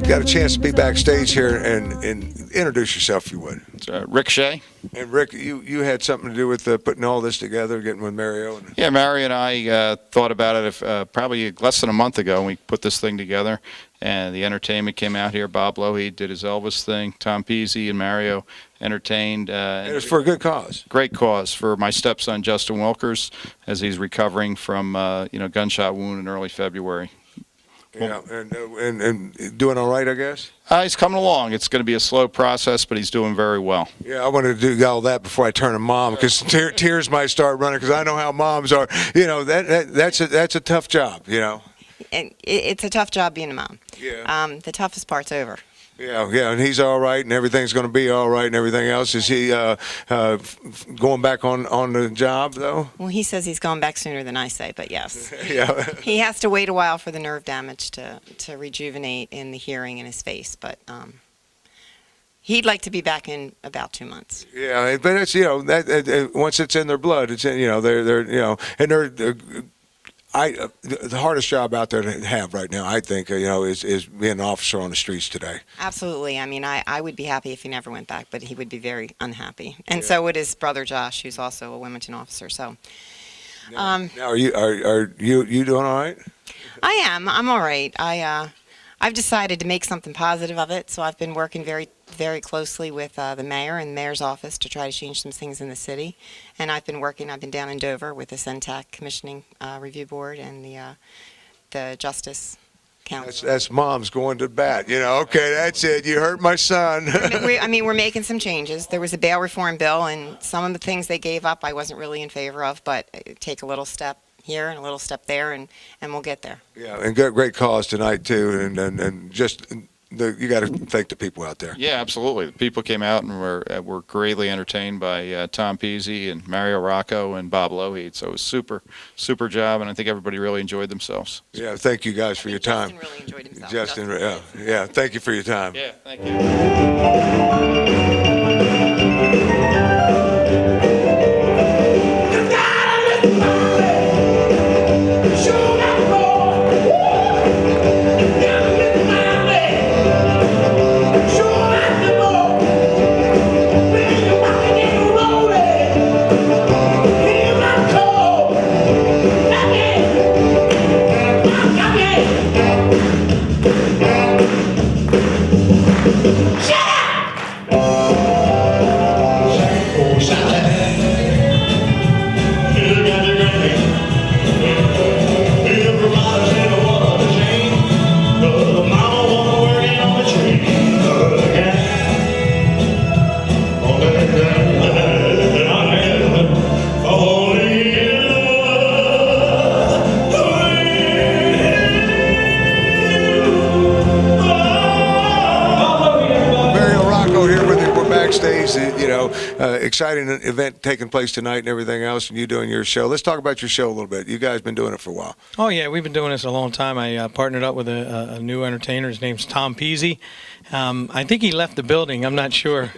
got a chance to be backstage here and introduce yourself, if you would. It's, Rick Shea. And Rick, you had something to do with putting all this together, getting with Mario. Yeah, Mario and I thought about it probably less than a month ago. We put this thing together, and the entertainment came out here. Bob Lougheed did his Elvis thing. Tom Peasy and Mario entertained. And it was for a good cause. Great cause for my stepson, Justin Wilkers, as he's recovering from gunshot wound in early February. Yeah, and doing all right, I guess? He's coming along. It's going to be a slow process, but he's doing very well. Yeah, I wanted to do all that before I turn to mom, because tears might start running, because I know how moms are. That's a tough job, And it's a tough job being a mom. Yeah. The toughest part's over. Yeah, and he's all right, and everything's going to be all right, and everything else. Is he going back on the job, though? Well, he says he's going back sooner than I say, but yes. Yeah. He has to wait a while for the nerve damage to rejuvenate in the hearing in his face, but he'd like to be back in about 2 months. Yeah, but it's that once it's in their blood, it's in they're and they're. The hardest job out there to have right now, I think, is being an officer on the streets today. Absolutely. I mean, I would be happy if he never went back, but he would be very unhappy. And so would his brother Josh, who's also a Wilmington officer. So. Now are you doing all right? I am. I'm all right. I've decided to make something positive of it, so I've been working very, very closely with the mayor and the mayor's office to try to change some things in the city. And I've been down in Dover with the SENTAC Commissioning Review Board and the Justice Council. That's mom's going to bat. Okay, that's it. You hurt my son. We're making some changes. There was a bail reform bill, and some of the things they gave up I wasn't really in favor of, but take a little step here and a little step there, and we'll get there. Yeah, and great cause tonight too, and just you got to thank the people out there. Yeah, absolutely. The people came out and were greatly entertained by Tom Peasy and Mario Rocco and Bob Lougheed. So it was super job, and I think everybody really enjoyed themselves. Yeah, thank you guys for your time. Justin really enjoyed himself. Justin, yeah, thank you for your time. Yeah, thank you. Exciting event taking place tonight and everything else, and you doing your show. Let's talk about your show a little bit. You guys been doing it for a while. Oh yeah, we've been doing this a long time. I partnered up with a new entertainer. His name's Tom Peasy. I think he left the building. I'm not sure.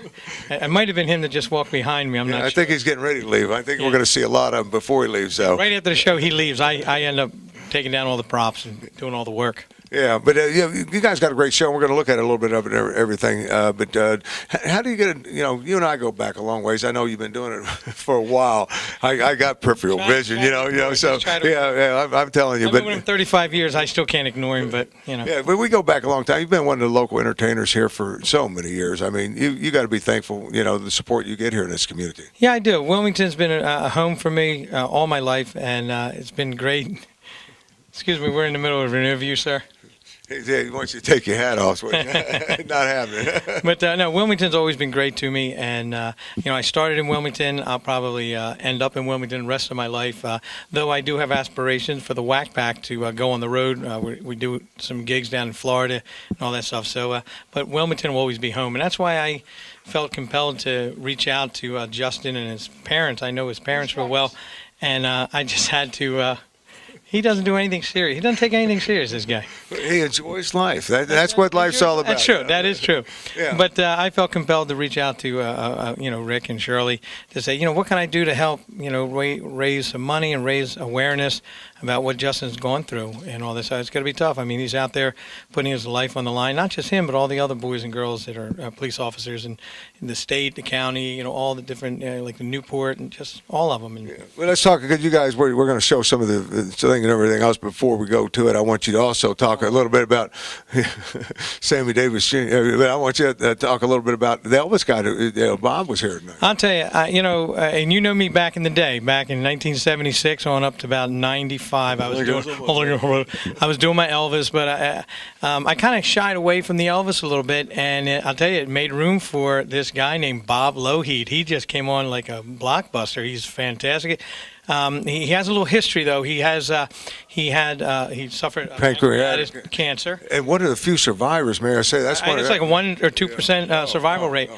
It might have been him that just walked behind me. I'm not sure. I think he's getting ready to leave. I think we're going to see a lot of him before he leaves. So right after the show, he leaves. I end up taking down all the props and doing all the work. Yeah, but you guys got a great show. We're going to look at it a little bit of it, everything. But how do you get it? You and I go back a long ways. I know you've been doing it for a while. I got peripheral vision, So I'm telling you. I've been with him 35 years. I still can't ignore him, but Yeah, but we go back a long time. You've been one of the local entertainers here for so many years. I mean, you got to be thankful. The support you get here in this community. Yeah, I do. Wilmington's been a home for me all my life, and it's been great. Excuse me, we're in the middle of an interview, sir. He wants you to take your hat off. Not happening. But no, Wilmington's always been great to me, and I started in Wilmington. I'll probably end up in Wilmington the rest of my life. Though I do have aspirations for the Whack Pack to go on the road. We do some gigs down in Florida and all that stuff. So, but Wilmington will always be home, and that's why I felt compelled to reach out to Justin and his parents. I know his parents real well, and I just had to. He doesn't do anything serious. He doesn't take anything serious, this guy. He enjoys life. That's what life's all about. That's true. That is true. Yeah. But I felt compelled to reach out to, Rick and Shirley to say, what can I do to help, raise some money and raise awareness. about what Justin's gone through and all this. It's going to be tough. I mean, he's out there putting his life on the line. Not just him, but all the other boys and girls that are police officers in the state, the county. All the different like the Newport and just all of them. And, Well, let's talk, because you guys, we're going to show some of the thing and everything else. Before we go to it, I want you to also talk a little bit about Sammy Davis Jr. But I want you to talk a little bit about the Elvis guy. Bob was here tonight. I'll tell you, and you know me back in the day, back in 1976 on up to about 95. I was doing my Elvis, but I kind of shied away from the Elvis a little bit, and I'll tell you, it made room for this guy named Bob Lougheed. He just came on like a blockbuster. He's fantastic. He has a little history, though. He suffered pancreatic cancer, and one of the few survivors. May I say that's one? It's like a 1 or 2% survival rate.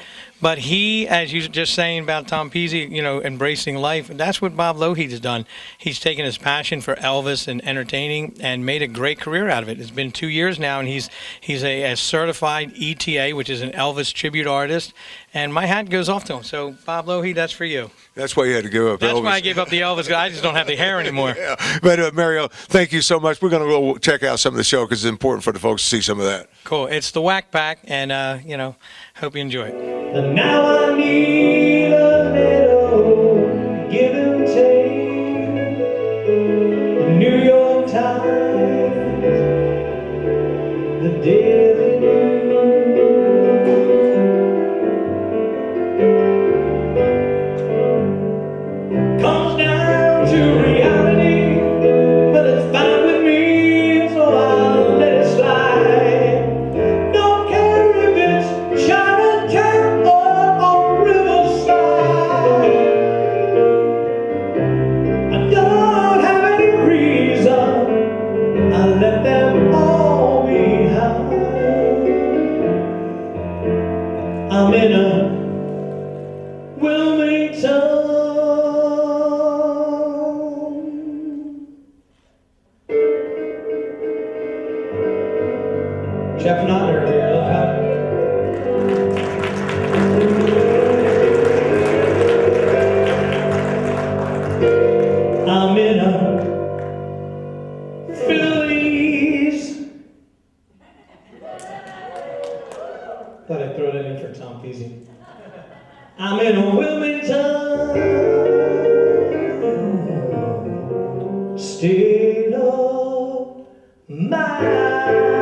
But he, as you were just saying about Tom Peasy, embracing life, that's what Bob Lougheed has done. He's taken his passion for Elvis and entertaining and made a great career out of it. It's been 2 years now, and he's a certified ETA, which is an Elvis tribute artist. And my hat goes off to him. So, Bob Lougheed, that's for you. That's why you had to give up That's Elvis. why I gave up the Elvis. I just don't have the hair anymore. Yeah. But, Mario, thank you so much. We're going to go check out some of the show because it's important for the folks to see some of that. Cool. It's the Whack Pack, and, hope you enjoy it. And now I need a little give and take. The New York Times, the Daily News, comes down to reality, but it's fine with me, so I'll let it slide. Don't care if it's Chinatown or Riverside. I don't have any reason, I let them all behind. I'm in a Wilmington. Jeff Nodder here, look how I'm in a Phillies. Thought I'd throw that in for Tom Peasy. I'm in a Wilmington, state of mind.